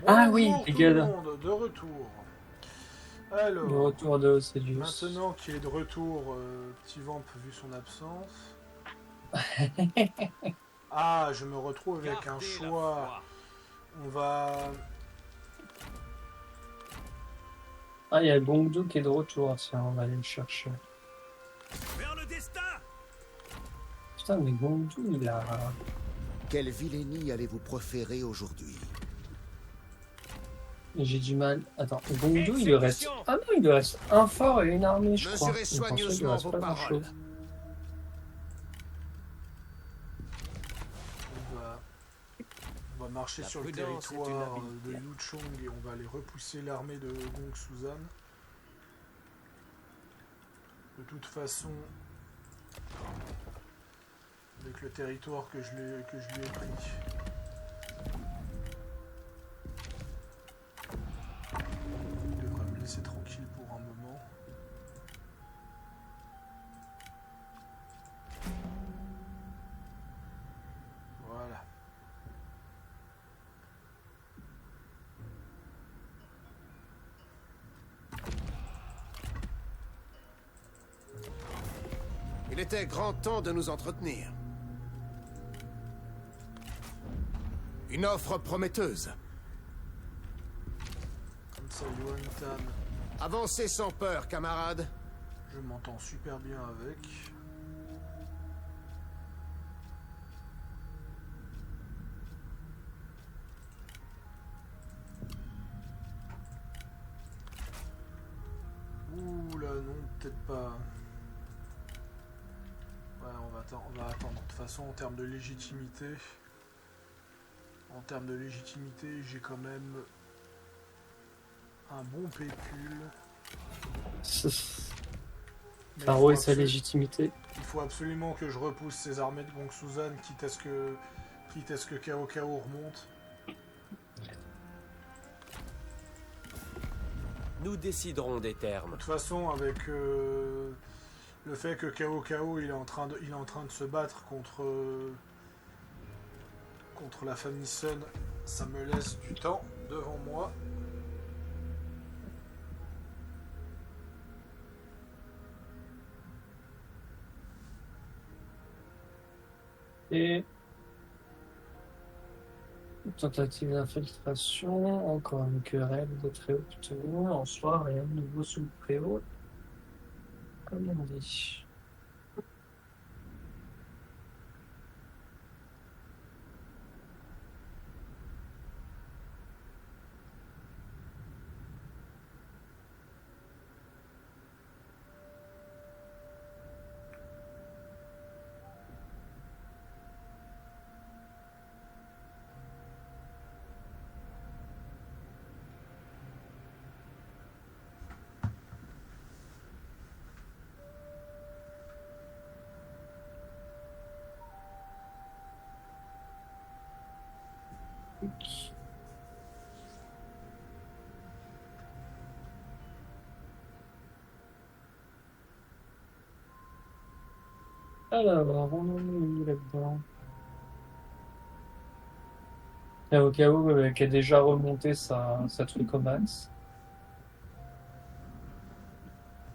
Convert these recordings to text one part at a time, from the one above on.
Ah oui, Bonjour tout le Hegel. monde, de retour. Le Alors, retour de Océlius. maintenant qu'il est de retour, Petit Vamp vu son absence. Ah, je me retrouve avec un Gardez la choix. foi. On va... Ah, il y a Gongdu qui est de retour. Tiens, on va aller le chercher. Vers le destin. Putain, mais Gongdu, il a... Quelle vilainie allez-vous proférer aujourd'hui? J'ai du mal. Attends, Gongdu, il lui reste... Exécution. Ah non, il lui reste un fort et une armée, je crois. Mesurez Je pensais qu'il lui soigneusement reste vos pas paroles. grand-chose. On va marcher La sur le prudence est une territoire de habileté. Yuchong et on va aller repousser l'armée de Gong Suzan. De toute façon, avec le territoire que je lui ai pris, il devrait me laisser tranquille pour un moment. Voilà. Il était grand temps de nous entretenir. Une offre prometteuse. Comme ça, Yuan Tan, Avancez sans peur, camarades. je m'entends super bien avec. Ouh là, non, peut-être pas. Ouais, on va attendre. De toute façon, en termes de légitimité, j'ai quand même un bon pécule. Mais Taro et sa légitimité. il faut absolument que je repousse ces armées de Gong Suzan, quitte à ce que Kao Kao remonte. Nous déciderons des De termes. toute façon, avec le fait que Kao Kao il est en train de se battre contre la famille Sun, ça me laisse du temps devant moi. Et... Tentative d'infiltration, encore une querelle de très haut obtenue. En soi, rien de nouveau sous le préau, comme on dit. Alors, on en est où là-dedans? Au cas où, qui a déjà remonté sa truc au max.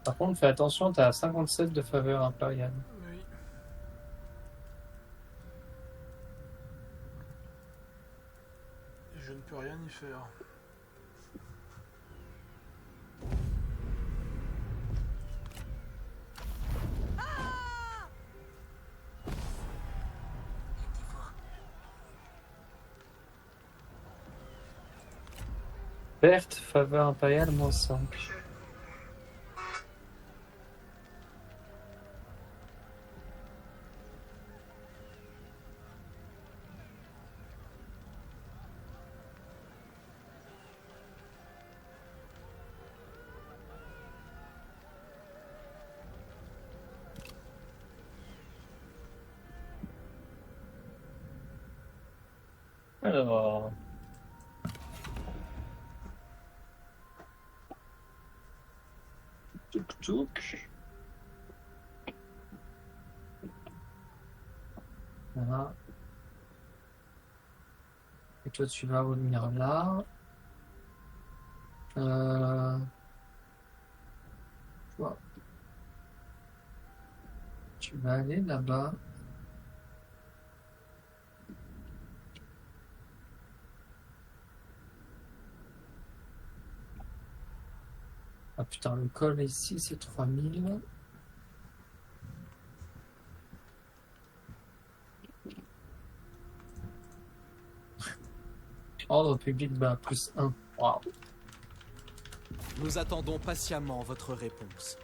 Par contre, fais attention, t'as 57 de faveur impériale. Oui. Et je ne peux rien y faire. Perte, faveur impériale, -5. Alors, touk touk. Voilà. Et toi, tu vas revenir là. Euh, toi, tu vas aller là-bas. Ah putain, le col ici, c'est 3000. Ordre public, bah, +1. Waouh. Nous attendons patiemment votre réponse.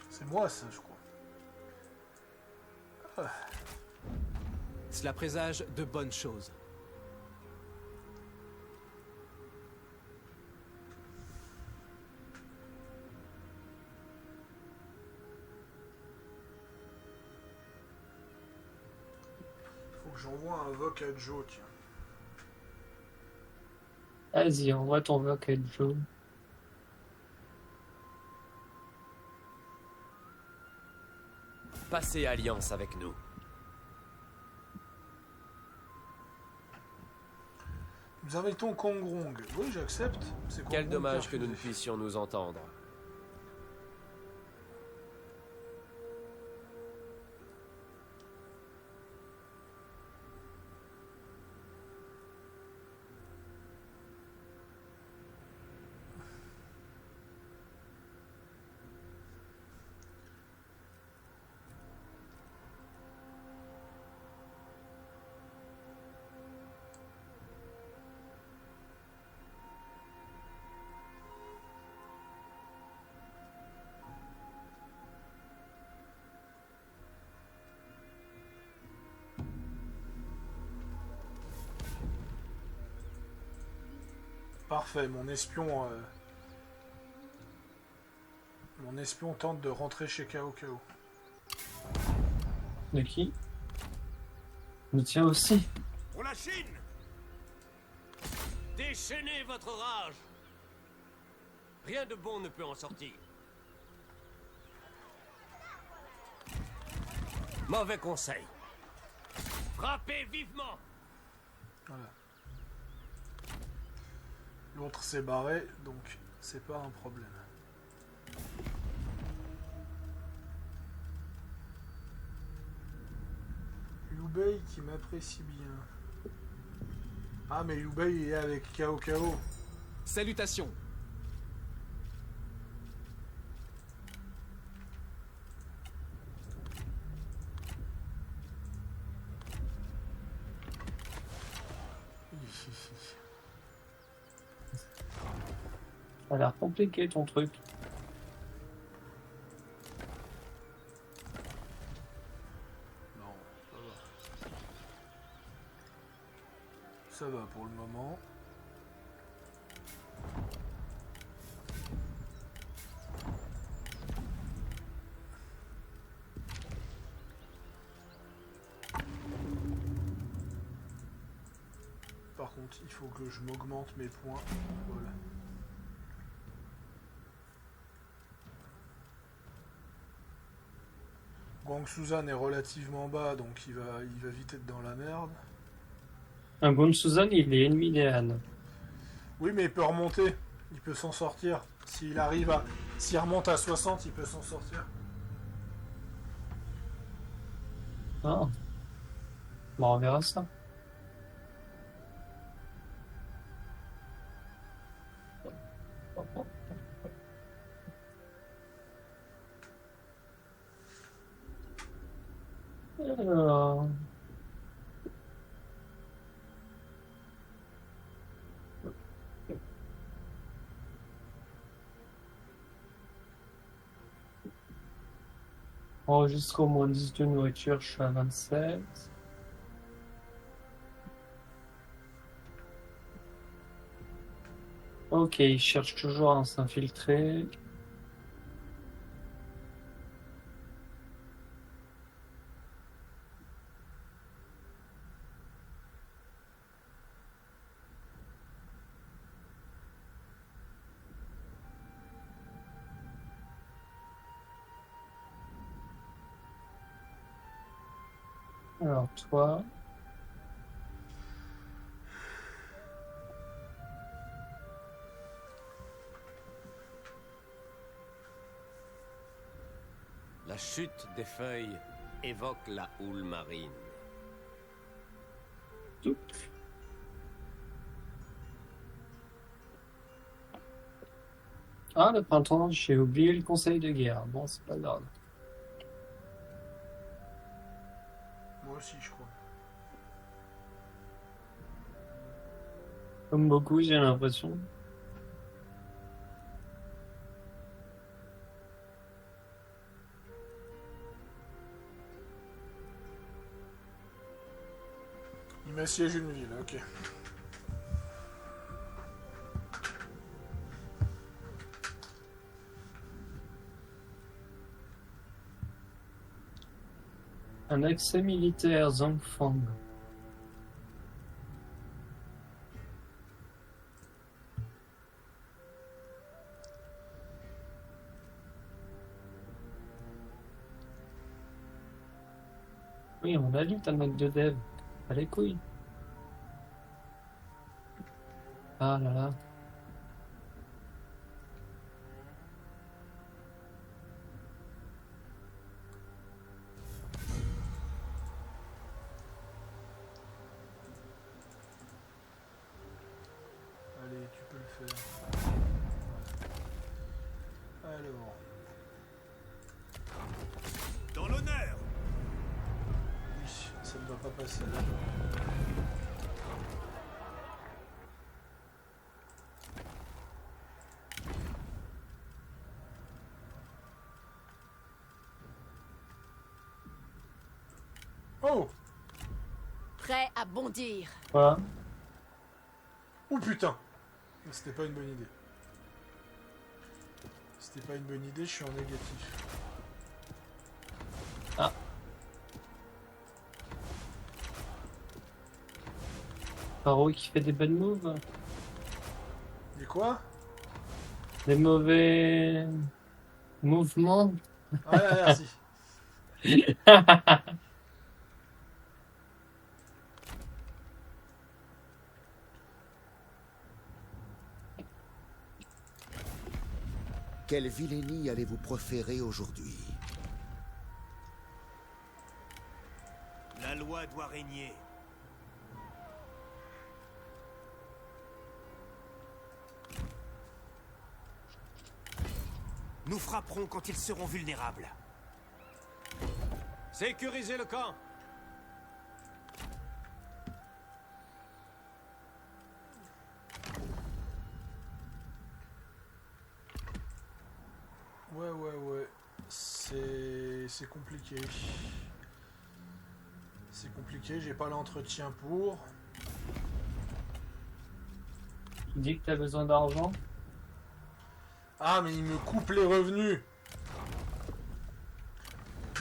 C'est moi ça, je crois. Cela présage de bonnes choses. Faut que j'envoie un voc à Joe, tiens. Vas-y, envoie ton voc à Joe. Passez alliance avec nous. Nous invitons Kongrong. Oui, j'accepte. C'est Quel Kongrong dommage qui a que nous ne refusé. puissions nous entendre. Parfait, mon espion tente de rentrer chez Kao Kao. De qui? Le tien aussi. Pour la Chine! Déchaînez votre rage! Rien de bon ne peut en sortir. Mauvais conseil. Frappez vivement! Voilà. L'autre s'est barré, donc c'est pas un problème. Liu Bei qui m'apprécie bien. Ah, mais Liu Bei est avec Kao Kao. Salutations. Ça a l'air compliqué ton truc. Non, ça va. Ça va pour le moment. Par contre, il faut que je m'augmente mes points. Voilà. Gong Suzan est relativement bas, donc il va vite être dans la merde. Un Gon Suzan, il est ennemi des Han. Oui, mais il peut remonter. Il peut s'en sortir. S'il remonte à 60, il peut s'en sortir. Ah. Bon, on verra ça. Alors... Enregistre au moins 10 de nourriture, je suis à 27. Ok, il cherche toujours à s'infiltrer. Alors toi, La chute des feuilles évoque la houle marine. toup. Ah, le printemps, j'ai oublié le conseil de guerre. Bon, c'est pas grave. Moi aussi, je crois. Comme beaucoup, j'ai l'impression. Il m'assiège une ville, ok. Un accès militaire, Zhangfang. Oui, on a lu ta note de dev. Pas les couilles. Ah là là. Allez, tu peux le faire. Alors. Dans l'honneur! Oui, ça ne va pas passer. Oh! Prêt à bondir. Quoi? Oh putain! C'était pas une bonne idée. C'était pas une bonne idée, je suis en négatif. Paro qui fait des bonnes moves. Et quoi? Des mauvais mouvements. Ah, merci. Quelle vilainie allez-vous proférer aujourd'hui? La loi doit régner. Nous frapperons quand ils seront vulnérables. Sécurisez le camp. Ouais. C'est compliqué. C'est compliqué, j'ai pas l'entretien pour. Tu dis que t'as besoin d'argent? Ah, mais il me coupe les revenus.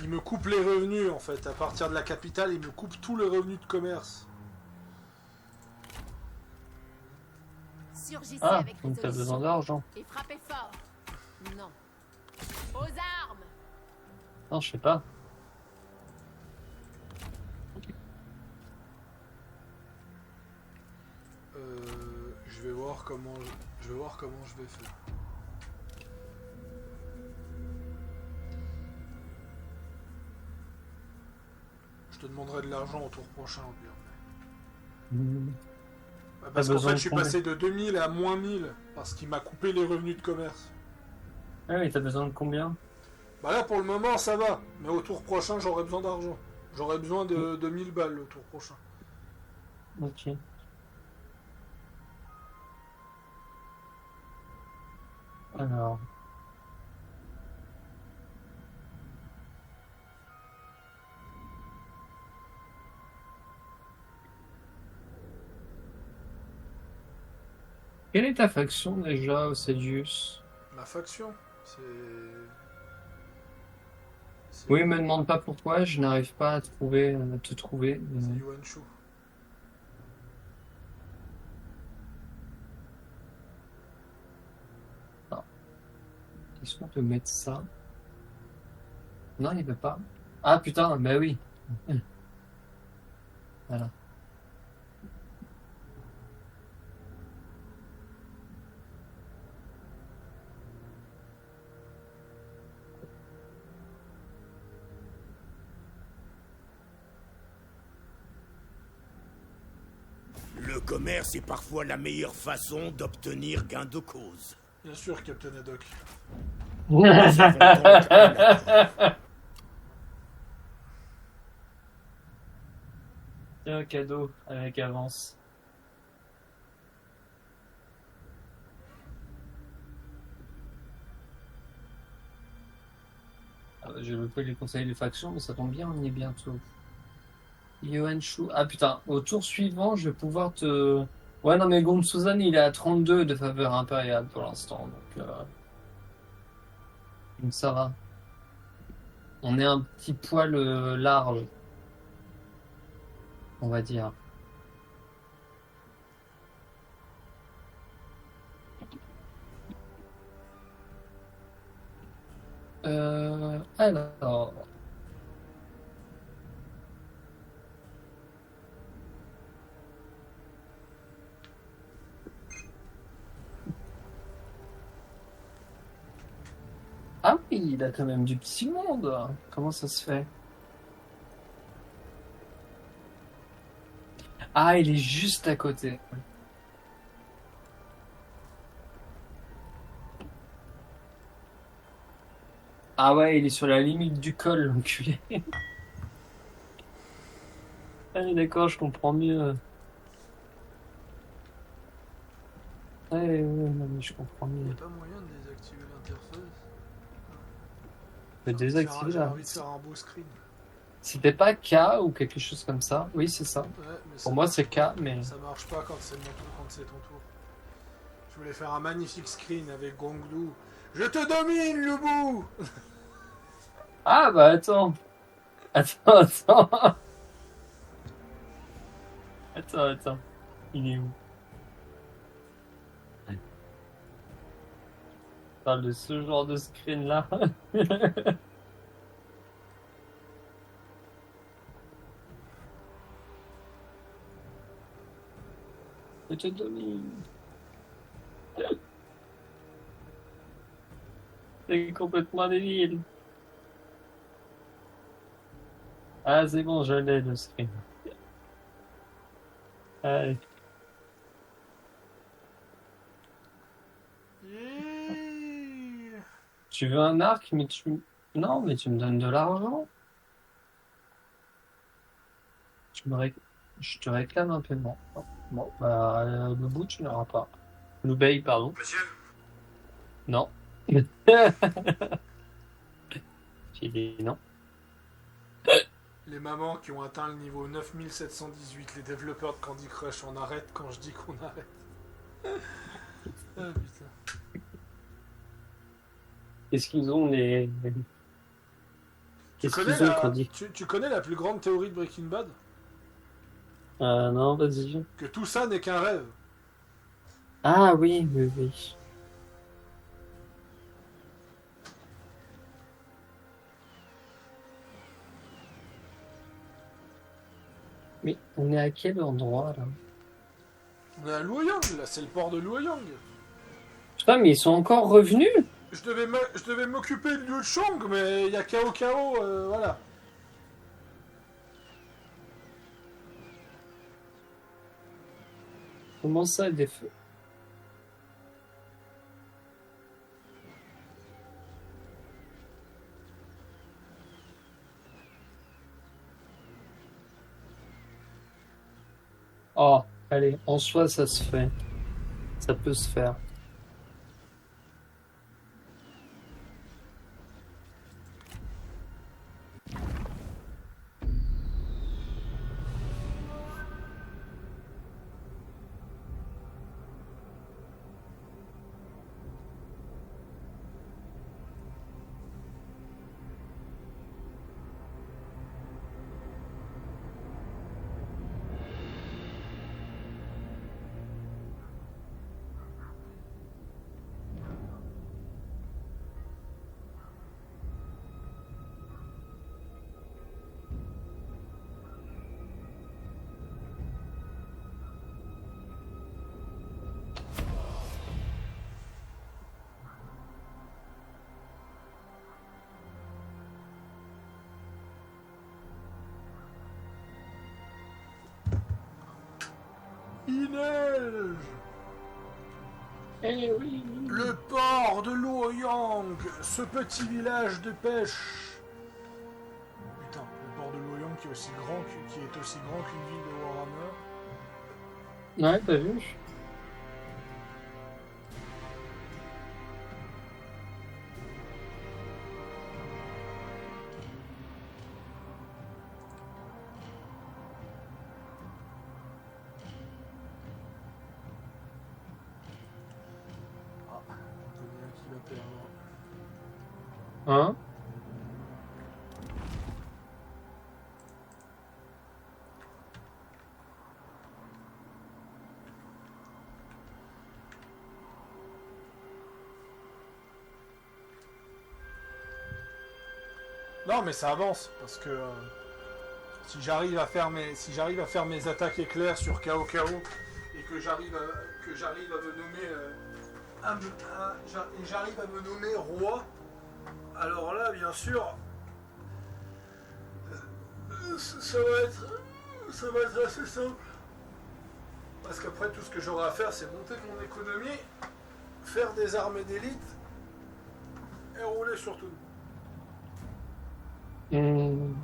Il me coupe les revenus, en fait. À partir de la capitale, il me coupe tous les revenus de commerce. Surgissez Ah, avec donc t'as besoin résolution d'argent. et frappez fort. Non. Aux armes. Non, je sais pas. Je vais voir comment je vais faire. Je te demanderai de l'argent au tour prochain au pire. Parce qu'en besoin fait, de je suis combien? passé de 2000 à moins 1000 parce qu'il m'a coupé les revenus de commerce. Ah oui, t'as besoin de combien? Bah là, pour le moment, ça va. Mais au tour prochain, j'aurai besoin d'argent. J'aurai besoin de 1000 balles au tour prochain. Ok. Alors. Quelle est ta faction déjà, Ocedius? Ma faction, Oui, me demande pas pourquoi, je n'arrive pas à te trouver. c'est Yuan Shu. Est-ce qu'on peut mettre ça? Non, il veut pas. Ah putain, bah oui. Voilà. Le commerce est parfois la meilleure façon d'obtenir gain de cause. Bien sûr, Captain Haddock. Nous avons donc un accord. Tiens, un cadeau avec avance. Je veux pas les conseils des factions, mais ça tombe bien, on y est bientôt. Yohan Shu. Ah putain, au tour suivant, je vais pouvoir te. Ouais, non, mais Gon Suzan, il est à 32 de faveur impériale pour l'instant, donc ça va. On est un petit poil large, on va dire. Alors. Ah oui, il a quand même du petit monde. Comment ça se fait? Ah, il est juste à côté. Ah ouais, il est sur la limite du col, l'enculé. Ah oui, d'accord, je comprends mieux. Non, mais je comprends Il n'y mieux. a pas moyen de désactiver l'interface. Mais désactiver J'ai là. envie de faire un beau screen. C'était pas K ou quelque chose comme ça? Oui, c'est ça. Ouais, mais ça Pour moi, marche c'est pas. K, mais. Ça marche pas quand c'est mon tour, quand c'est ton tour. Je voulais faire un magnifique screen avec Gonglu. Je te domine, Lubu. Ah bah attends. Attends. Attends. Il est où? On parle de ce genre de screen là. Je te domine. C'est complètement débile. Ah, c'est bon, je l'ai le screen. Allez. Yeah. Tu veux un arc, mais tu. Non, mais tu me donnes de l'argent. Je te réclame un paiement. Bon, bah, le bout, tu n'auras pas. Le bay, pardon. Monsieur, Non. J'ai dit non. Les mamans qui ont atteint le niveau 9718, les développeurs de Candy Crush, on arrête quand je dis qu'on arrête. Ah putain. Qu'est-ce qu'ils ont, les. Tu Qu'est-ce connais, qu'ils ont, la... qu'on dit? tu connais la plus grande théorie de Breaking Bad? Non, vas-y. Que tout ça n'est qu'un rêve. Ah oui. Mais on est à quel endroit là? On est à Luoyang, là, c'est le port de Luoyang. Putain, mais ils sont encore revenus? Je devais m'occuper de Liu Chong, mais il y a Kao, voilà. Comment ça, des feux? Oh, allez, en soi, ça se fait. Ça peut se faire. neige. Eh oui. Le port de Luoyang, ce petit village de pêche. Putain, le port de Luoyang qui est aussi grand qu'une ville de Warhammer. Ouais, t'as vu? Combien qui va perdre? Hein? Non, mais ça avance parce que si j'arrive à faire mes attaques éclairs sur KO et que j'arrive à me nommer j'arrive à me nommer roi, alors là, bien sûr, ça va être assez simple. Parce qu'après, tout ce que j'aurai à faire, c'est monter mon économie, faire des armées d'élite et rouler sur tout. Hmm.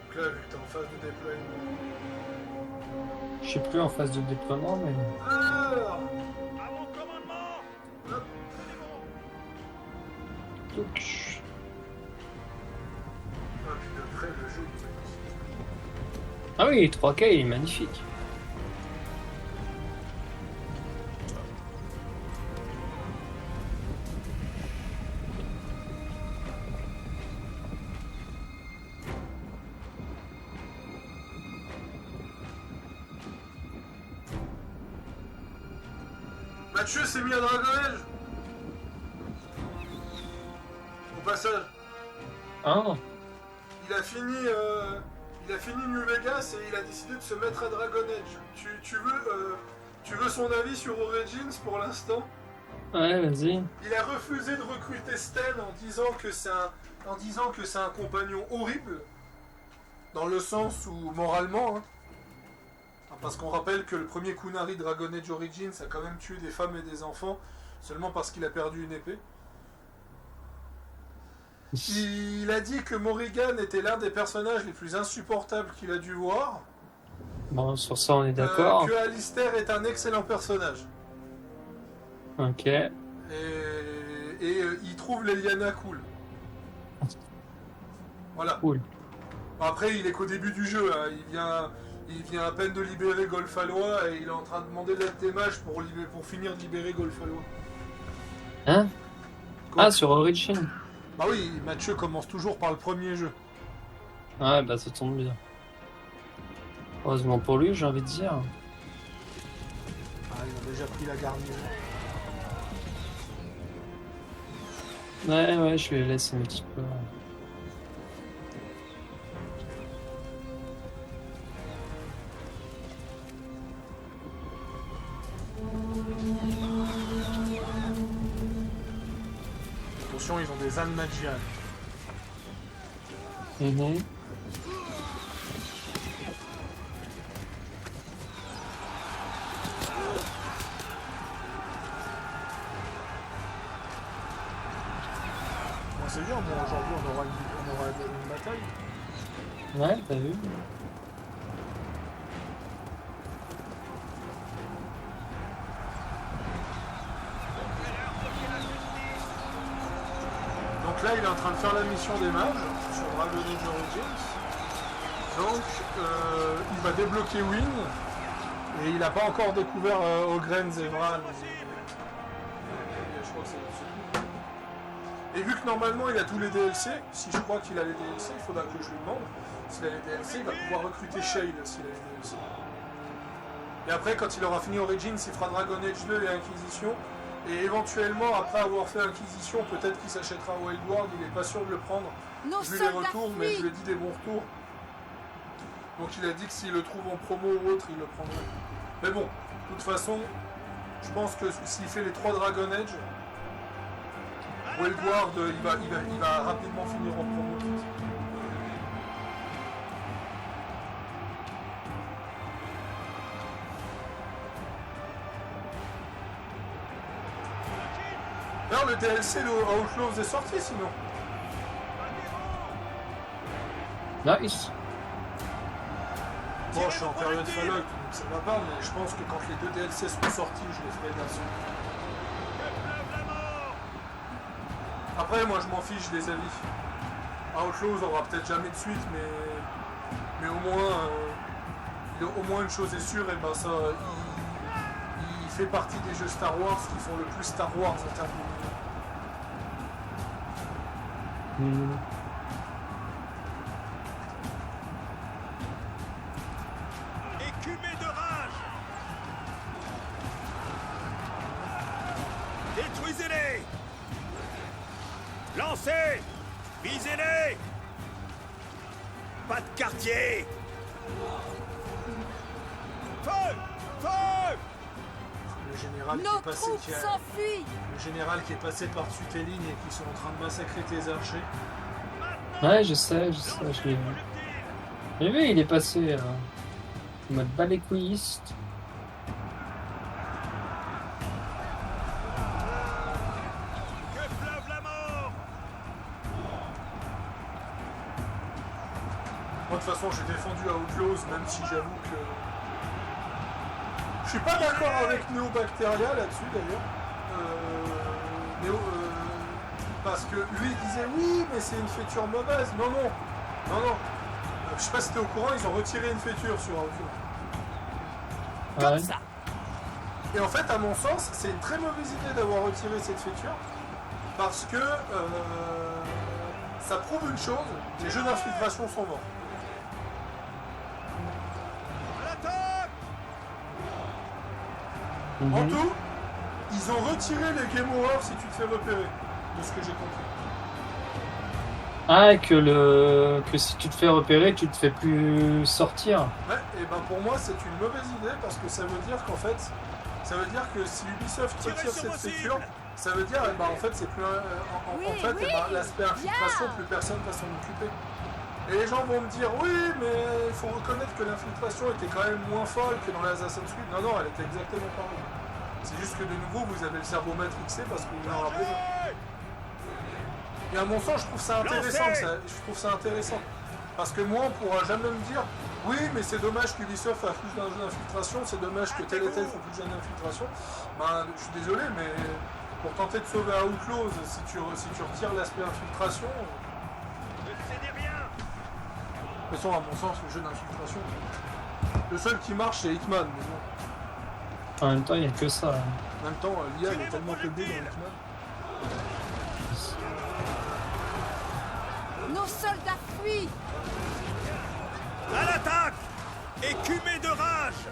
Donc là, vu que t'es en phase de déploiement. Je suis plus en phase de déploiement, mais... Alors, À mon commandement. hop, Touch. ah, puis de près, le jeu il est magnifique. Ah oui, 3K, il est magnifique. Mathieu s'est mis à Dragon Age. Au passage, Ah, il a fini New Vegas et il a décidé de se mettre à Dragon Age. Tu veux son avis sur Origins pour l'instant? ouais, vas-y. Il a refusé de recruter Sten en disant que c'est un compagnon horrible, dans le sens où moralement, hein. Parce qu'on rappelle que le premier Kunari Dragon Age Origins a quand même tué des femmes et des enfants seulement parce qu'il a perdu une épée. Il a dit que Morrigan était l'un des personnages les plus insupportables qu'il a dû voir. Bon, sur ça, on est d'accord. Que Alistair est un excellent personnage. Ok. Et il trouve Leliana cool. Voilà. Cool. Après, il est qu'au début du jeu. Hein. Il vient à peine de libérer Golfalois et il est en train de demander l'aide des mages pour finir de libérer Golfalois. Hein? Quoi? Ah, sur Origin. Bah oui, Mathieu commence toujours par le premier jeu. Ouais, bah ça tombe bien. Heureusement pour lui, j'ai envie de dire. Ah, il a déjà pris la garnison. Ouais, je vais laisser un petit peu. Attention, ils ont des ânes magiales. Mhm. Bon, c'est bien, bon, aujourd'hui on aura une bataille. Ouais, t'as vu? Donc là, il est en train de faire la mission des mages sur Dragon Age Origins. Donc, il va débloquer Wynn. Et il n'a pas encore découvert Ogren, Zevran. Je crois que c'est... Et vu que normalement il a tous les DLC, si je crois qu'il a les DLC, il faudra que je lui demande. S'il a les DLC, il va pouvoir recruter Shade s'il a les DLC. Et après, quand il aura fini Origins, il fera Dragon Age 2 et Inquisition. Et éventuellement, après avoir fait Inquisition, peut-être qu'il s'achètera Wild Ward, il n'est pas sûr de le prendre. Nos Vu les soldats retours, mais je fuient. lui ai dit des bons retours. Donc il a dit que s'il le trouve en promo ou autre, il le prendrait. Mais bon, de toute façon, je pense que s'il fait les 3 Dragon Age, Wellguard, il va rapidement finir en promo. Non, le DLC de Outlaws est sorti sinon. Nice. Bon, je suis en période Fallout, donc ça va pas, mais je pense que quand les 2 DLC seront sortis, je les ferai bien sûr. Après, moi je m'en fiche des avis. Outlaws aura peut-être jamais de suite, mais au moins une chose est sûre, et ben ça, il fait partie des jeux Star Wars qui font le plus Star Wars en termes de... Écumé de rage. Détruisez-les. Lancez. Visez-les. Pas de quartier. Feu. Feu. Le général Nos qui est passé, troupes s'enfuient. le général qui est passé par-dessus tes lignes et qui sont en train de massacrer tes archers. Ouais, je sais, je l'ai vu. J'ai vu, il est passé en mode balécouilliste. Que fleuve la mort. Moi de toute façon j'ai défendu Outlaws, même si j'avoue que... Je suis pas d'accord avec Neobacteria là-dessus d'ailleurs. Parce que lui il disait oui mais c'est une féture mauvaise. Non. Je sais pas si t'es au courant, ils ont retiré une féture sur Outlaws. Ouais. Ça. Et en fait à mon sens c'est une très mauvaise idée d'avoir retiré cette féture. Parce que ça prouve une chose, les jeux d'infiltration sont morts. À l'attaque. En tout, ils ont retiré les game over si tu te fais repérer, de ce que j'ai compris. Ah, que si tu te fais repérer, tu te fais plus sortir. Ouais, et ben pour moi c'est une mauvaise idée parce que ça veut dire qu'en fait, ça veut dire que si Ubisoft Tirez retire sur cette vos féture, cibles. ça veut dire en fait c'est plus l'aspect infiltration, plus personne va s'en occuper. Et les gens vont me dire oui mais il faut reconnaître que l'infiltration était quand même moins folle que dans les Assassin's Creed. Non, elle était exactement pareille. C'est juste que de nouveau vous avez le cerveau matrixé parce que vous en rappelez. Et à mon sens je trouve ça intéressant, parce que moi on pourra jamais me dire oui mais c'est dommage qu'Ubisoft a plus d'un jeu d'infiltration, c'est dommage que tel et tel font plus de jeux d'infiltration. Ben je suis désolé mais pour tenter de sauver Outlaws, si tu retires l'aspect infiltration... Ne cédez rien. De toute façon, à mon sens, le jeu d'infiltration, le seul qui marche, c'est Hitman. Mais bon, En même temps, il n'y a que ça. en même temps, l'IA est tellement codée dans Hitman. Nos soldats fuient. À l'attaque. Écumé de rage.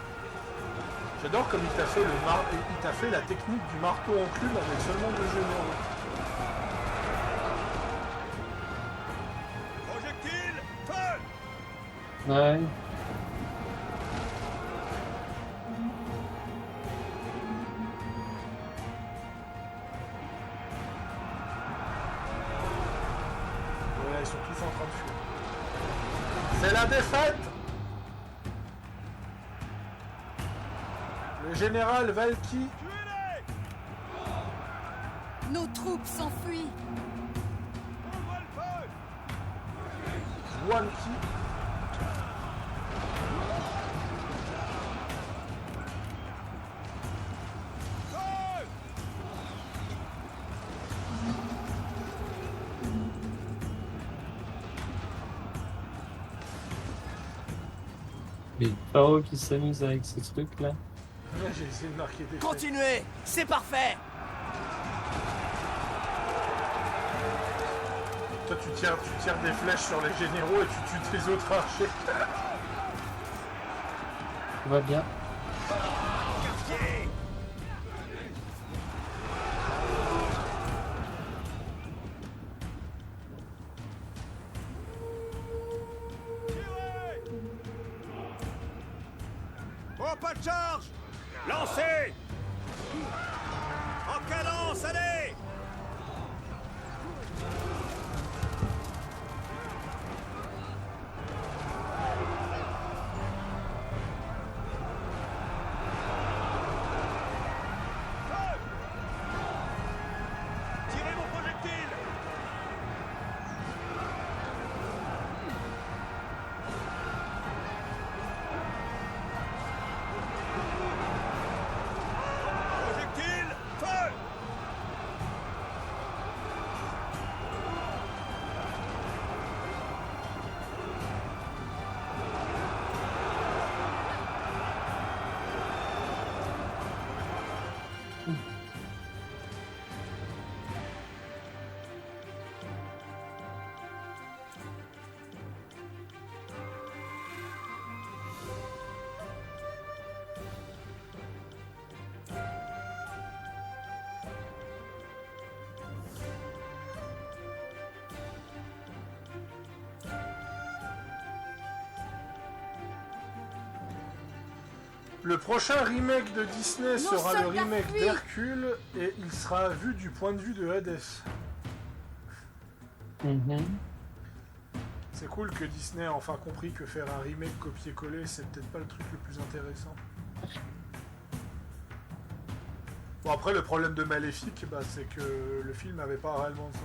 J'adore comme il t'a fait la technique du marteau enclume avec seulement 2 généraux. Projectile. Feu. Ouais. Ouais, ils sont tous en train de fuir. C'est la défaite. Le général Valky, Tuez-les. Nos troupes s'enfuient. Ouvre le feu. Walky, Feu. Les pharaons qui s'amusent avec ces trucs-là. ouais, j'ai essayé de marquer des faits. Continuez, c'est parfait. Toi tu tires des flèches sur les généraux et tu tues tes autres archers. Tout va bien. Quartier. Tirez. Au prends pas de charge. Lancez. En cadence, allez. Tirez mon projectile. Projectile, feu. Le prochain remake de Disney sera le soldats remake fuient. d'Hercule et il sera vu du point de vue de Hades. Mhm. C'est cool que Disney a enfin compris que faire un remake copier-coller, c'est peut-être pas le truc le plus intéressant. Bon, après, le problème de Maléfique, bah, c'est que le film avait pas réellement de sens.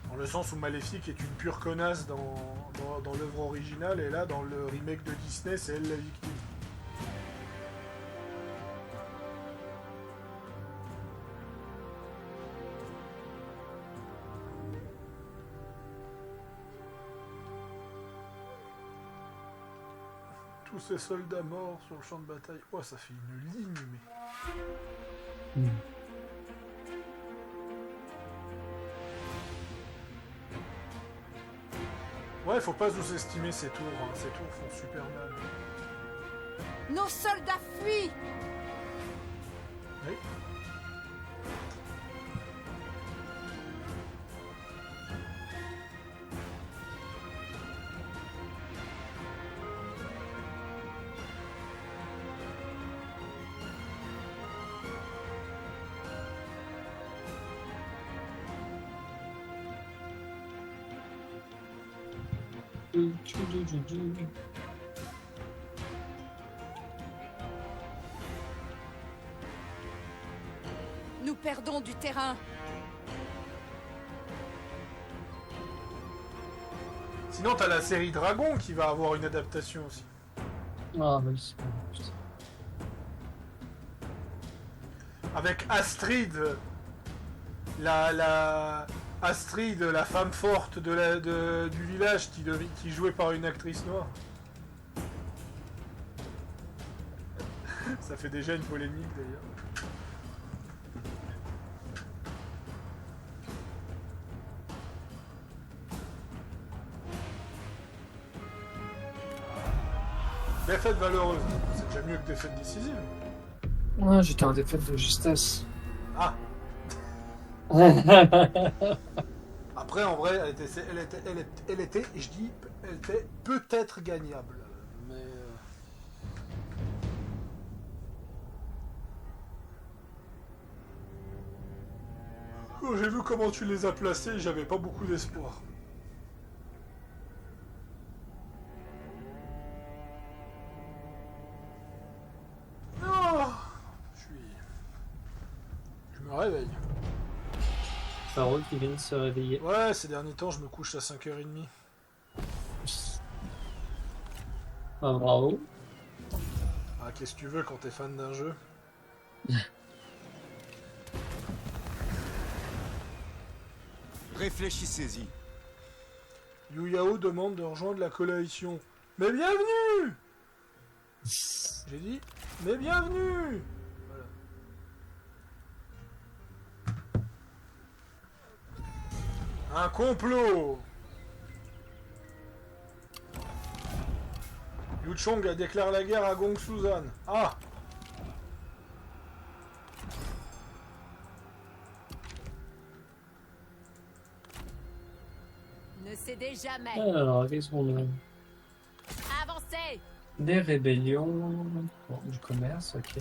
Dans le sens où Maléfique est une pure connasse dans l'œuvre originale, et là, dans le remake de Disney, c'est elle la victime. Tous ces soldats morts sur le champ de bataille. Oh, ça fait une ligne, mais... Ouais, faut pas sous-estimer ces tours. Hein. Ces tours font super mal. Nos soldats fuient. Oui. Nous perdons du terrain. Sinon, t'as la série Dragon qui va avoir une adaptation aussi. Ah, oui, c'est bon, putain. Avec Astrid, Astrid, la femme forte du village qui est jouée par une actrice noire. Ça fait déjà une polémique d'ailleurs. Défaite valeureuse, c'est déjà mieux que défaite décisive. Ouais, j'étais en défaite de justesse. Ah, après en vrai, elle était, et je dis, elle était peut-être gagnable. Mais... Quand j'ai vu comment tu les as placés, j'avais pas beaucoup d'espoir. Je me réveille. Faro qui vient de se réveiller. Ouais, ces derniers temps, je me couche à 5h30. Ah, bravo. Ah, qu'est-ce que tu veux quand t'es fan d'un jeu? Réfléchissez-y. Yu Yao demande de rejoindre la coalition. Mais bienvenue! J'ai dit, mais bienvenue! Voilà. Un complot! Liu Chong a déclaré la guerre à Gong Suzan. Ah! Ne cédez jamais. Alors, qu'est-ce qu'on a? Des rébellions. Bon, du commerce, ok.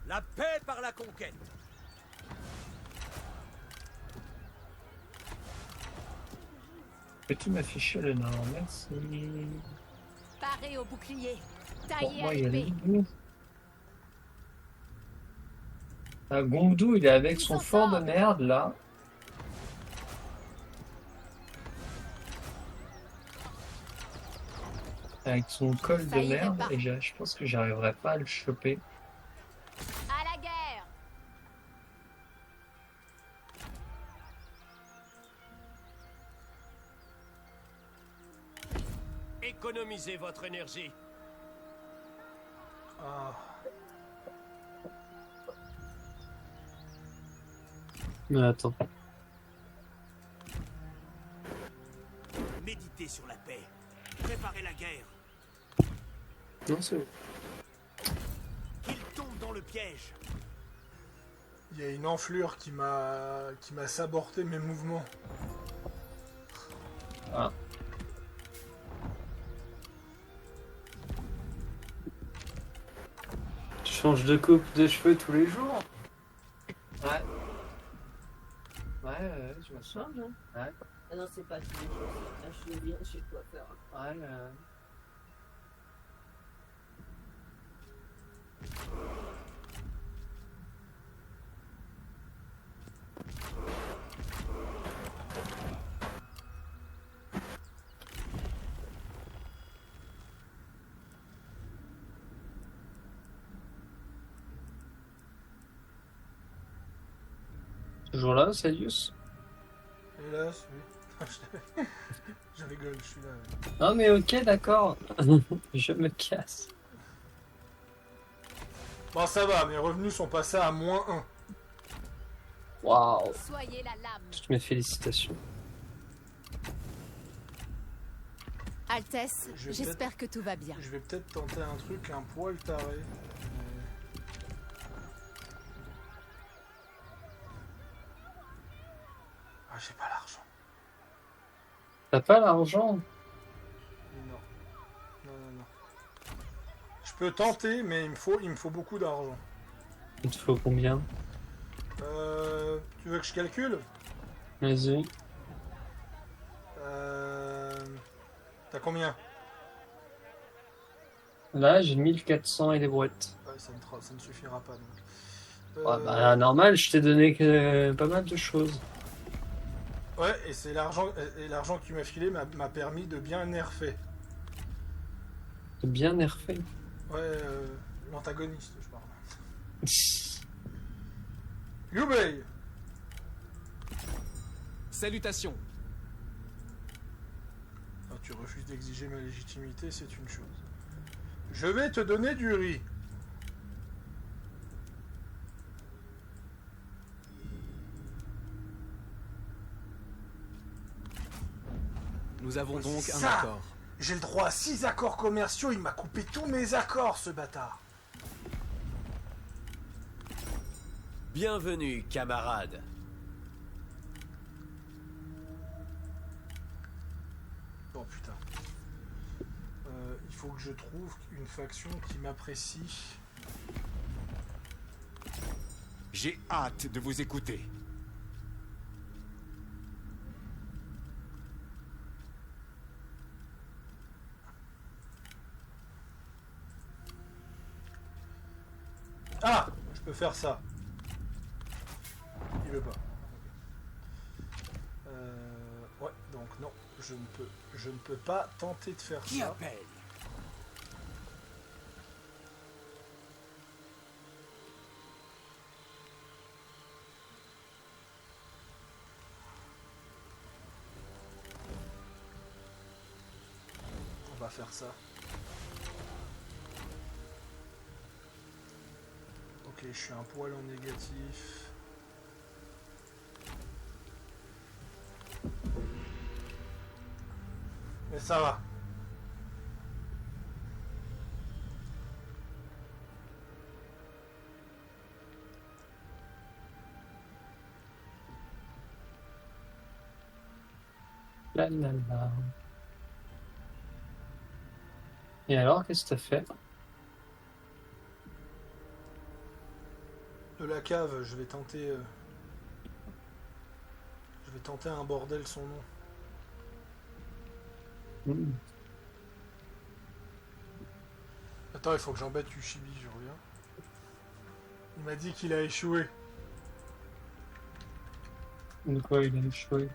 La paix par la conquête. Peux-tu m'afficher le nom? Merci. Paré au bouclier. Bon, Taillé moi, à il y a l'épée. le Gongdu, il est avec Tous son en fort de ordre. merde, là. Avec son col de Ça irait merde. pas. Et je pense que j'arriverai pas à le choper. À la guerre. Économisez votre énergie. Ah, Mais attends. Méditez sur la paix. Préparez la guerre. Non, c'est bon. Qu'il tombe dans le piège. il y a une enflure qui m'a saborté mes mouvements. Ah. Tu changes de coupe de cheveux tous les jours? Ouais. Ouais, je me change, hein. Ouais. Ah non, c'est pas tous les jours, c'est quand je viens chez le coiffeur. Ouais, toujours là, Salius? Hélas, oui. Je rigole, je suis là. Non, mais ok, d'accord. Je me casse. Bon, ça va, mes revenus sont passés à -1. Waouh. Soyez la lame. Toutes mes félicitations. Altesse, Je vais j'espère que tout va bien. Je vais peut-être tenter un truc un poil taré. Ah, j'ai pas l'argent. T'as pas l'argent? Non. Non, non, non. Je peux tenter, mais il me faut beaucoup d'argent. Il te faut combien? Tu veux que je calcule? Vas-y. T'as combien? Là, j'ai 1400 et des brouettes. Ouais, ça ne suffira pas donc. Ouais, bah, normal, je t'ai donné que pas mal de choses. Ouais, et c'est l'argent que tu m'as filé m'a permis de bien nerfer. C'est bien nerfé. Ouais, l'antagoniste, je parle. Yubei! Salutations. Ah, tu refuses d'exiger ma légitimité, c'est une chose. Je vais te donner du riz. Nous avons donc un Ça accord. J'ai le droit à 6 accords commerciaux, il m'a coupé tous mes accords, ce bâtard. Bienvenue, camarade. Oh putain. Il faut que je trouve une faction qui m'apprécie. J'ai hâte de vous écouter. Ah! Je peux faire ça. Il veut pas. Ouais, donc non, je ne peux pas tenter de faire Qui ça. appelle? On va faire ça. Ok, je suis un poil en négatif. Mais ça va. Là, là, là. Et alors, qu'est-ce que t'as fait? De la cave, je vais tenter... Je vais tenter un bordel son nom. Attends, il faut que j'embête Yushibi, je reviens. Il m'a dit qu'il a échoué. De quoi il a échoué?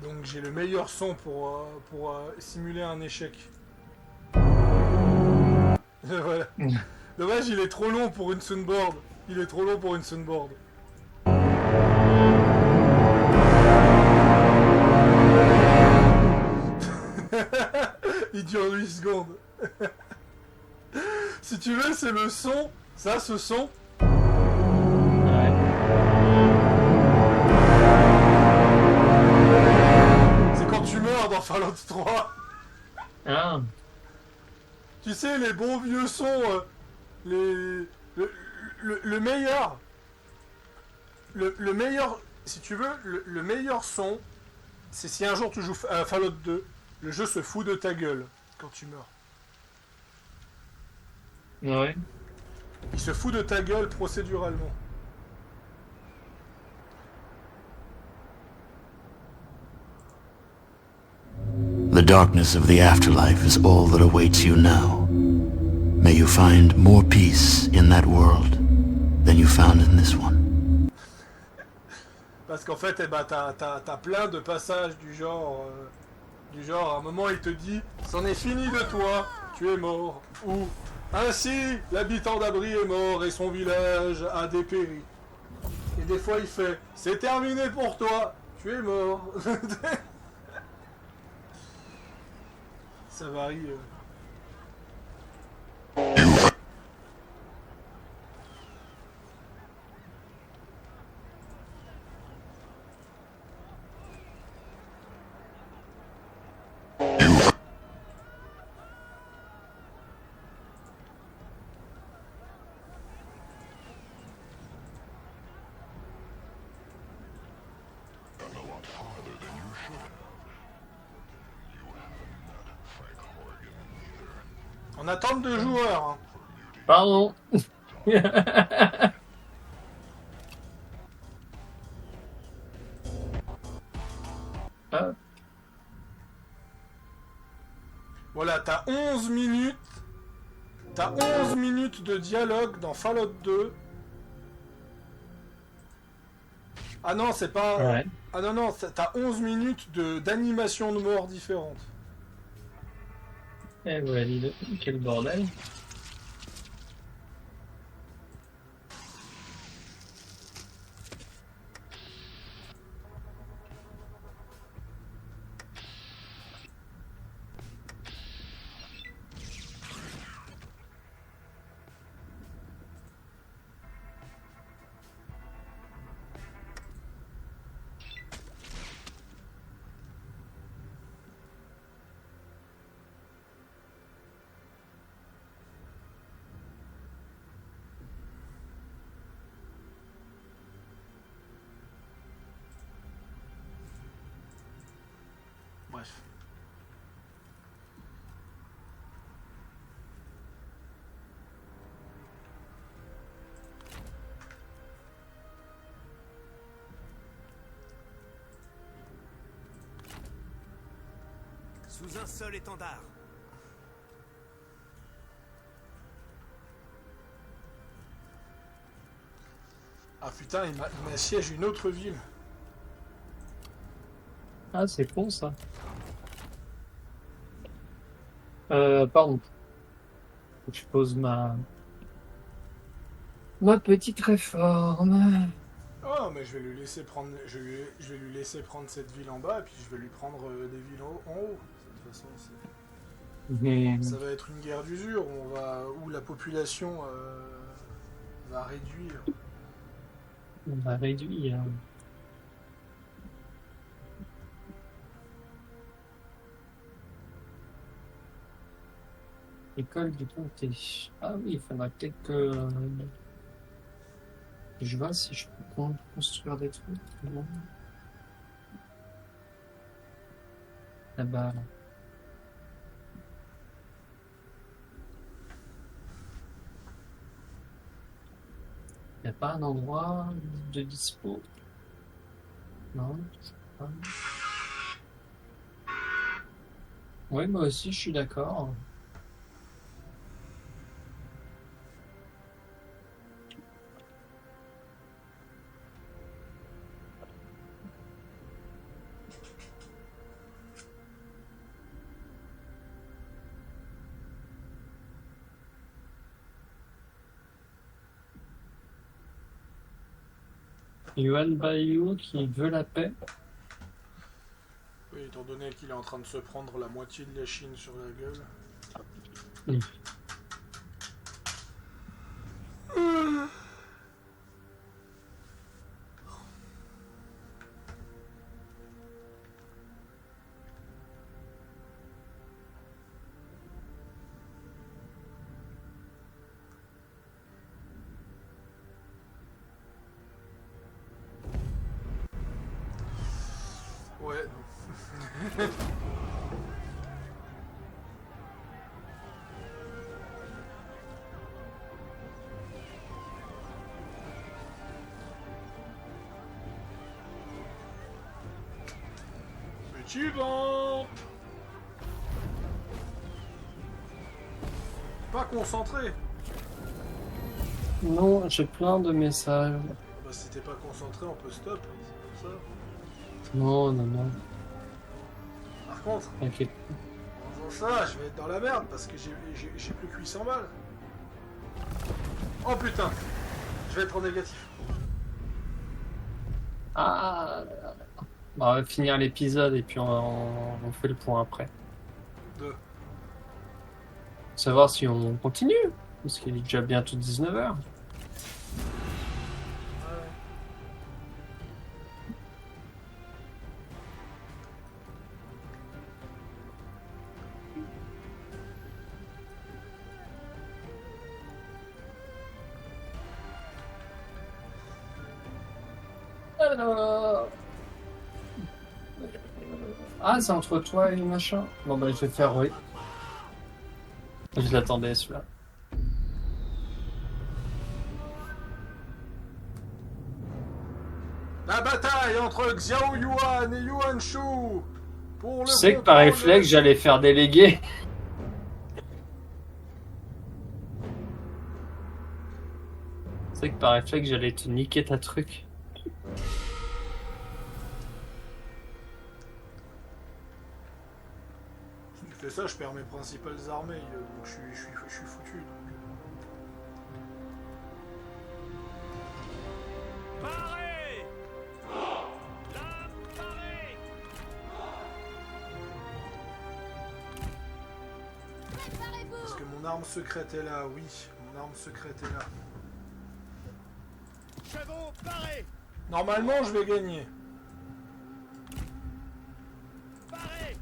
Donc j'ai le meilleur son pour simuler un échec. Voilà. Dommage, il est trop long pour une soundboard. Il est trop long pour une soundboard. Il dure 8 secondes. Si tu veux, c'est le son. Ça, ce son. Ouais. C'est quand tu meurs dans Fallout 3. Ah, Tu sais, les bons vieux sons. Le meilleur. Le meilleur. Si tu veux, le meilleur son. C'est si un jour tu joues à Fallout 2. Le jeu se fout de ta gueule quand tu meurs. ouais. Il se fout de ta gueule procéduralement. The darkness of the afterlife is all that awaits you now. May you find more peace in that world than you found in this one. Parce qu'en fait, eh ben, t'as plein de passages du genre, à un moment il te dit « C'en est fini de toi, tu es mort » ou « Ainsi, l'habitant d'Abri est mort et son village a dépéri ». Et des fois il fait « C'est terminé pour toi, tu es mort ». Ça varie. On attend 2 joueurs. Hein. Pardon. Ah, Voilà, t'as 11 minutes. T'as 11 minutes de dialogue dans Fallout 2. Ah non, c'est pas... ouais. Ah non, non, t'as 11 minutes d'animation de mort différentes. Eh ouais, dis donc, quel bordel. Bref. Sous un seul étendard. Ah putain, il m'assiège une autre ville. Ah, c'est con ça. Pardon. Faut que je pose ma petite réforme. Oh, mais je vais lui laisser prendre, je vais lui laisser prendre cette ville en bas et puis je vais lui prendre des villes en haut. De toute façon, Mais ça va être une guerre d'usure où la population va réduire. on va réduire. École du comté. Ah oui, il faudra peut-être que je vois si je peux construire des trucs. Bon. Là-bas. Y a pas un endroit de dispo? Non, je sais pas. Oui, moi aussi, je suis d'accord. Yuan Baiyou qui veut la paix. Oui, étant donné qu'il est en train de se prendre la moitié de la Chine sur la gueule. Oui. Ouais. Petit vent. Pas concentré. Non, j'ai plein de messages. Bah si t'es pas concentré, on peut stop. C'est pour ça. Non, non, non. Par contre, T'inquiète. en faisant ça, je vais être dans la merde parce que j'ai plus que 800 balles. Oh putain, je vais être en négatif. Ah, bah, on va finir l'épisode et puis on fait le point après. Deux. Savoir si on continue. Parce qu'il est déjà bientôt 19h. Alors... Ah, c'est entre toi et machin. Bon, bah, je vais faire oui. Je l'attendais, celui-là. La bataille entre Xiao Yuan et Yuan Shu pour le Je sais que par contrôle réflexe, j'allais faire déléguer. Je sais que par réflexe, j'allais te niquer ta truc. Si je fais ça, je perds mes principales armées, donc je suis foutu. Donc. Parez! Lame parée! Parce que mon arme secrète est là, oui. Mon arme secrète est là. Chevaux parés! Normalement, je vais gagner. Parés!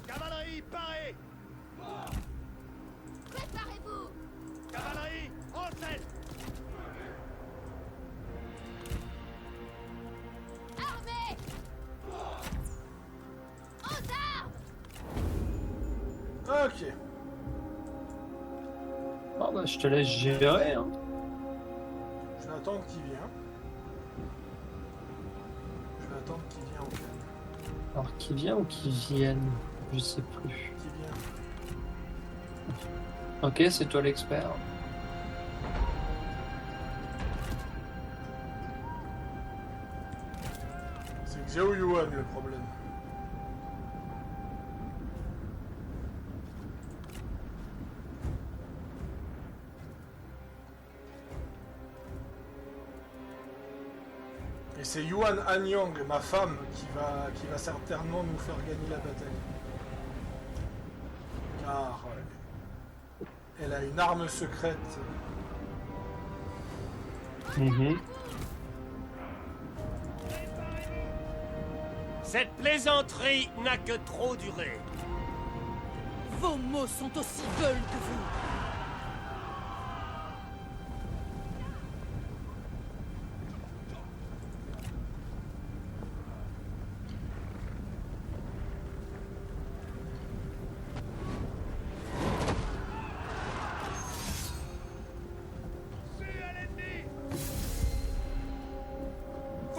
Cavalerie parée! Préparez-vous! Cavalerie en tête! Armée! Aux armes! Ok. Oh, bah, je te laisse gérer. Hein. Je vais attendre qu'il vienne. Je vais attendre qu'il vienne au calme. Alors, qui vient ou qui vienne? Je sais plus. Qu'il vienne. Ok, c'est toi l'expert. C'est Xiao Yuan le problème. Et c'est Yuan Anyang, ma femme, qui va certainement nous faire gagner la bataille. Car elle a une arme secrète. Mhm. Cette plaisanterie n'a que trop duré. Vos mots sont aussi veuls que vous.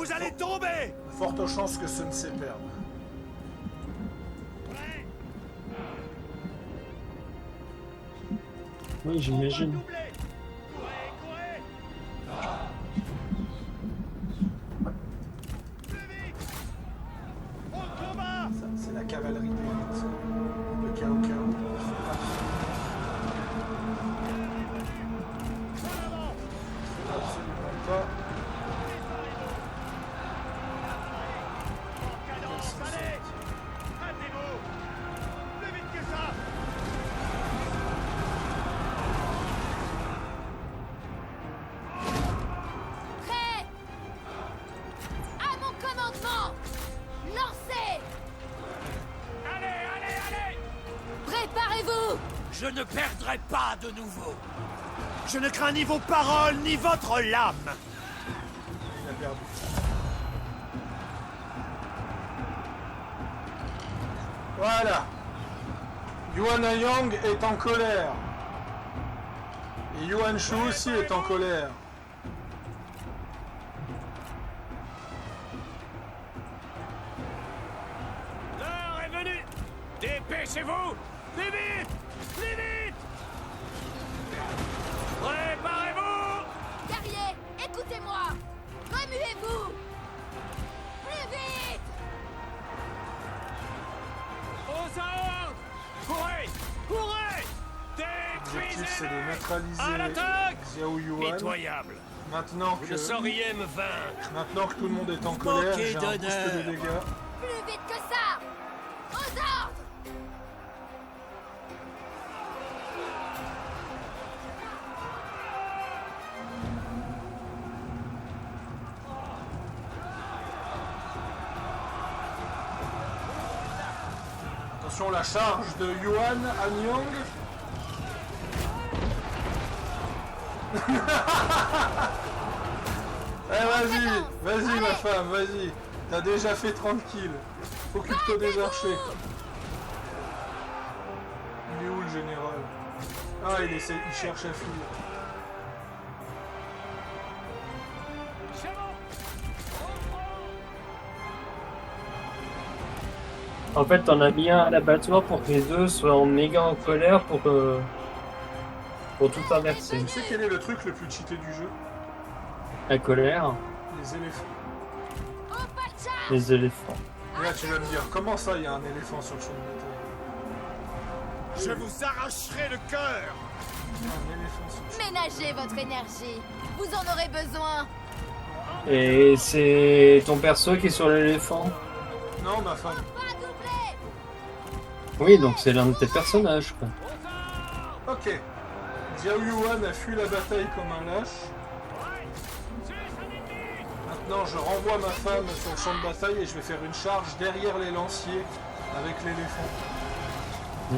Vous allez tomber! Forte chance que ce ne sait perdre. Oui, j'imagine. Ça, c'est la cavalerie d'élite. Le chaos chaos. Absolument pas. Prêt! À mon commandement! Lancez! Allez! Préparez-vous! Je ne perdrai pas de nouveau. Je ne crains ni vos paroles, ni votre lame. Il a perdu. Voilà. Yuan Yang est en colère. Et Yuan Shu aussi est en colère. L'heure est venue! Dépêchez-vous! Plus vite! Plus vite! Préparez-vous! Guerriers, écoutez-moi! Remuez-vous! Plus vite! Aux ordres! Courez! Courez! L'objectif c'est de Détruisez-les! neutraliser À l'attaque! Xiao Yuan. Pitoyable! Maintenant Vous que, ne sauriez me vaincre! maintenant que tout le monde est en colère, manquez j'ai un boost d'honneur. de dégâts. Plus vite que ça! Aux ordres! Attention la charge de Yuan Anyang. Vas-y ma femme, vas-y. T'as déjà fait 30 kills. Occupe-toi des archers. Il est où le général? Ah, il cherche à fuir. En fait, t'en as mis un à l'abattoir pour que les deux soient en méga en colère pour tout inverser. Tu sais quel est le truc le plus cheaté du jeu? La colère, Les éléphants. Au pas de charge! les éléphants. Et là tu vas me dire, comment ça il y a un éléphant sur le champ de bataille? Je vous arracherai le cœur. Il y a un éléphant sur le champ. Ménagez votre énergie. Vous en aurez besoin. Et c'est ton perso qui est sur l'éléphant? Non ma femme. Pas doublé! Oui, donc c'est l'un de tes personnages, quoi. Ok. Xiao Yuan a fui la bataille comme un lâche. Maintenant, je renvoie ma femme sur le champ de bataille et je vais faire une charge derrière les lanciers avec l'éléphant. Mmh.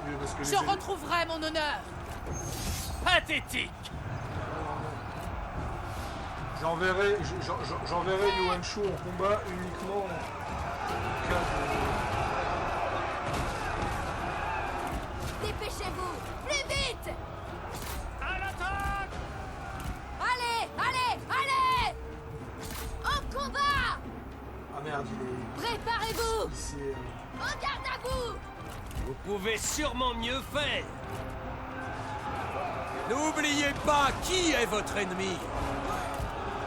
Oui, parce que Je les retrouverai mon honneur. Pathétique! J'enverrai Yuan Shu en combat uniquement en cas Dépêchez-vous! Plus vite! À l'attaque! Allez! En combat! Ah merde, il Préparez-vous! est... En garde à vous! Vous pouvez sûrement mieux faire! N'oubliez pas qui est votre ennemi.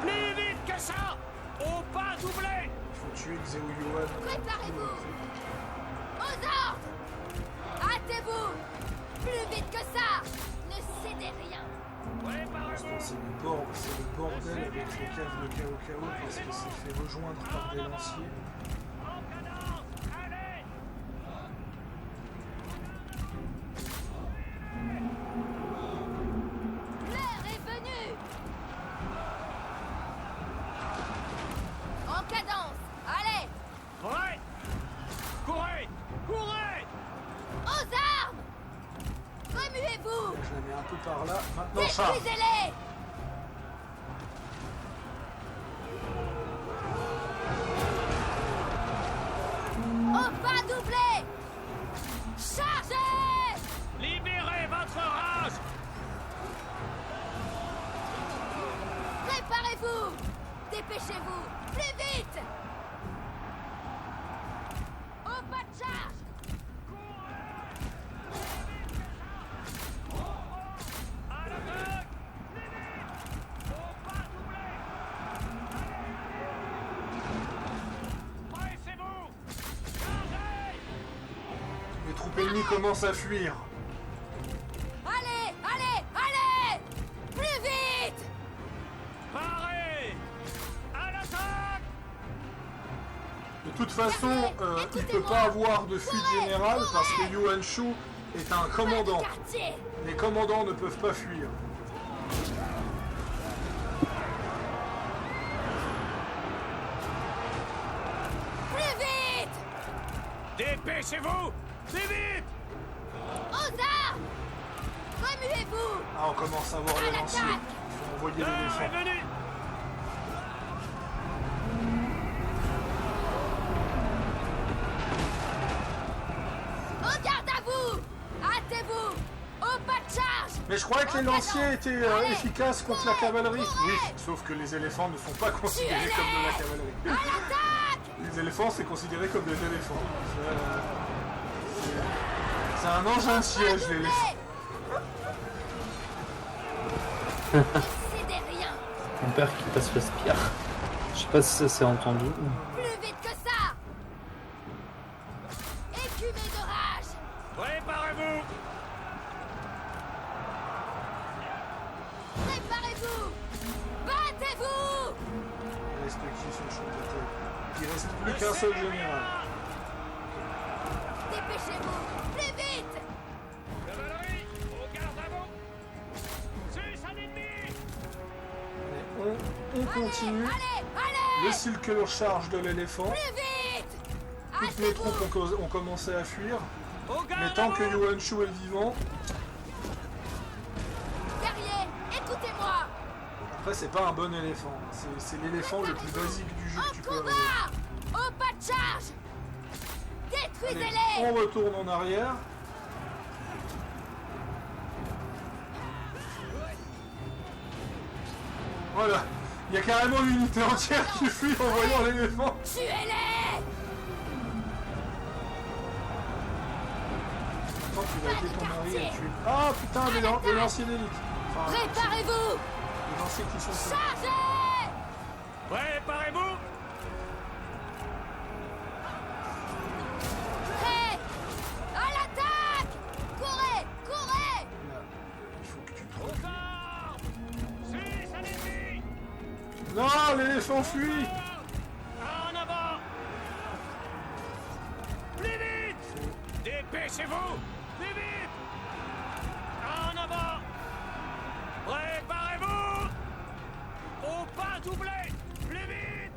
Plus vite que ça! Au pas doublé! Il faut tuer Xiao Yuan. Préparez-vous! Aux ordres! Hâtez-vous! Plus vite que ça! Ne cédez rien! C'est le bordel avec les caves de Chaos Chaos parce que c'est fait rejoindre par des lanciers. L'heure est venue! En cadence! Allez! Courez! Courez! Aux armes! Remuez-vous! Je la mets un peu par là. Maintenant, charge. Détruisez-les! Au pas doublé! Chargez! Libérez votre rage! Dépêchez-vous! Plus vite! Au pas de charge! À l'attaque! Plus vite! Au pas doublé! Pressez-vous! Chargez! Les troupes ennemies commencent à fuir. Allez! Allez! Allez! Plus vite! Parez! À l'attaque! De toute façon, il peut pas avoir de fuite générale parce que Yuan Shu est un commandant. Quartier! Les commandants ne peuvent pas fuir. Plus vite! Dépêchez-vous! Plus vite! Aux armes! Remuez-vous! Ah, on commence à voir À les lanciers. l'attaque! Il faut envoyer L'heure l'éléphant. est venue! En garde à vous! Hâtez-vous! Au pas de charge! Mais je croyais que les lanciers étaient efficaces contre la cavalerie. Oui, sauf que les éléphants ne sont pas considérés comme de la À cavalerie. l'attaque! Les éléphants, c'est considéré comme des éléphants. C'est un engin de siège, l'éléphant. C'est des riens! Mon père qui passe le spire. Je sais pas si ça s'est entendu. Plus vite que ça! Écumez de rage! Préparez-vous! Préparez-vous! Battez-vous! Il reste qui sur le champ de bataille? Il reste plus qu'un seul général. Dépêchez-vous! Plus vite! Cavalerie, au garde à vous! C'est un ennemi! On continue. Allez! Allez! Le Silker charge de l'éléphant. Plus vite! Toutes les troupes ont commencé à fuir. Au garde Mais à tant vous! que Yuan Shu est vivant, Guerrier, écoutez-moi! après c'est pas un bon éléphant. C'est l'éléphant le plus basique du jeu que tu En peux avoir. combat! Au pas de charge! Allez, Détruisez-les! on retourne en arrière. Voilà. Il y a carrément une unité entière qui fuit en voyant l'éléphant. Tuez-les! Quand tu vas aider ton mari à tuer. Ah putain, des lanciers d'élite. Enfin, Préparez-vous! des lanciers qui sont faits. Chargez! Préparez-vous! Prêt! À l'attaque! Courez! Courez! Là, il faut que tu te... Aux armes! C'est un ennemi! Non, l'éléphant fuit. En avant! Plus vite! Dépêchez-vous! Plus vite! En avant! Préparez-vous! Au pas doublé! Plus vite!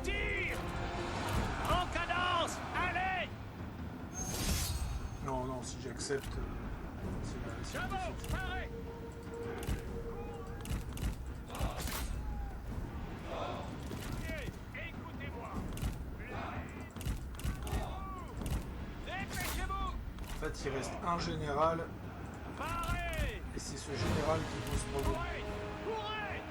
Tire! En cadence! Allez! Non, non, si j'accepte... c'est Chabot, parez! Écoutez-moi! Dépêchez-vous! En fait, il reste un général, Parez! et c'est ce général qui pose problème. Courez! Courez!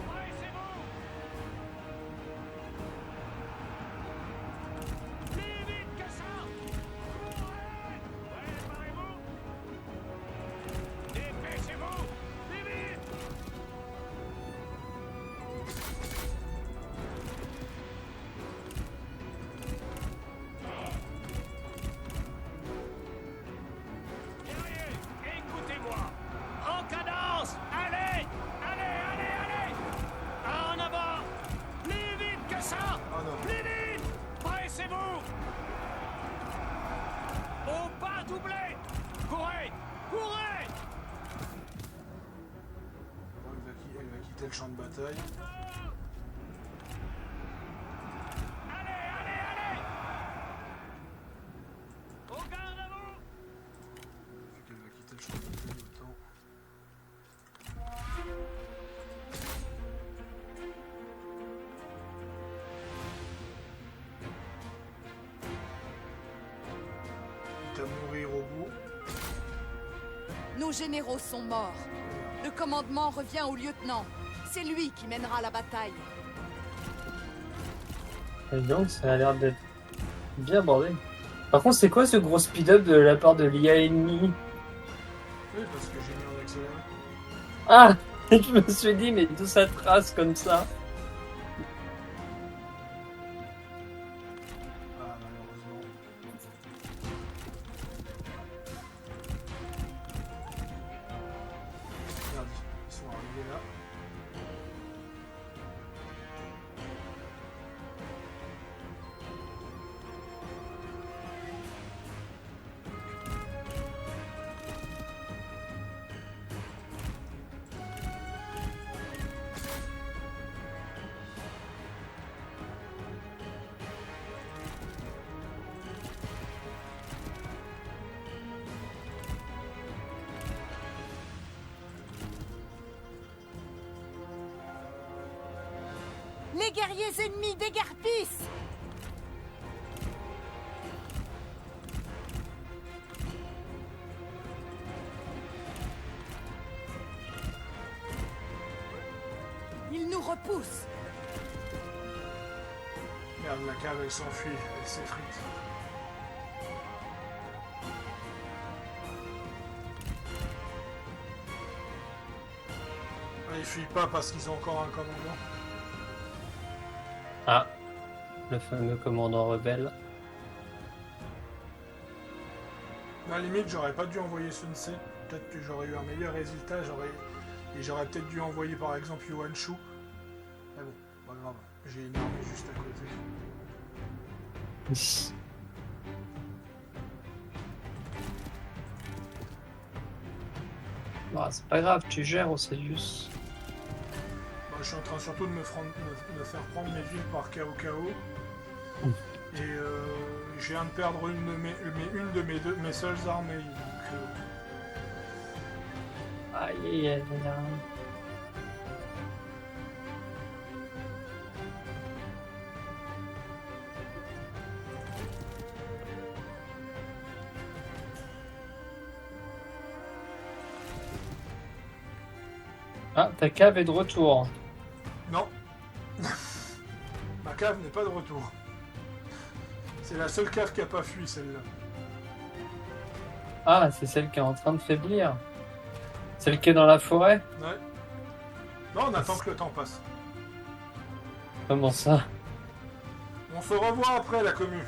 Pressez-vous! Plus vite que ça! Courez! Préparez-vous! Dépêchez-vous! Plus vite! Guerriers, écoutez-moi! En cadence! Allez! Allez, allez, allez! En avant! Plus vite que ça! Ah non. Plus vite! Pressez-vous! Au pas doublé! Courez! Courez! Bon, elle va quitter le champ de bataille. Allez, allez, allez! Au garde à vous! Vu qu'elle va quitter le champ de bataille, autant... Quitte à mourir au bout. Nos généraux sont morts. Le commandement revient au lieutenant. C'est lui qui mènera la bataille. Et donc, ça a l'air d'être bien bordé. Par contre, c'est quoi ce gros speed-up de la part de l'IA ennemie? Oui, parce que j'ai mis en accéléré. Ah! Je me suis dit, mais d'où ça trace comme ça? Ah, malheureusement. Merde, ils sont arrivés là. Les guerriers ennemis déguerpissent! Ils nous repoussent! Merde, la cave elle s'enfuit, elle s'effrite. Ah, ils fuient pas parce qu'ils ont encore un commandant. Ah, le fameux commandant rebelle. À la limite, j'aurais pas dû envoyer Sun Ce. Peut-être que j'aurais eu un meilleur résultat. Et j'aurais peut-être dû envoyer par exemple Yuan Shu. Mais bon, pas grave. J'ai une armée juste à côté. Bah, c'est pas grave, tu gères, Océlius. Bah, je suis en train surtout de me faire prendre mes villes par Cao Cao. Et je viens de perdre une de mes seules armées. Donc, Aïe, aïe, aïe, aïe. Ah, ta cave est de retour. non. Ma cave n'est pas de retour. C'est la seule cave qui a pas fui, celle-là. Ah, c'est celle qui est en train de faiblir. Celle qui est dans la forêt? Ouais. Non, on attend que le temps passe. Comment ça? On se revoit après la commu.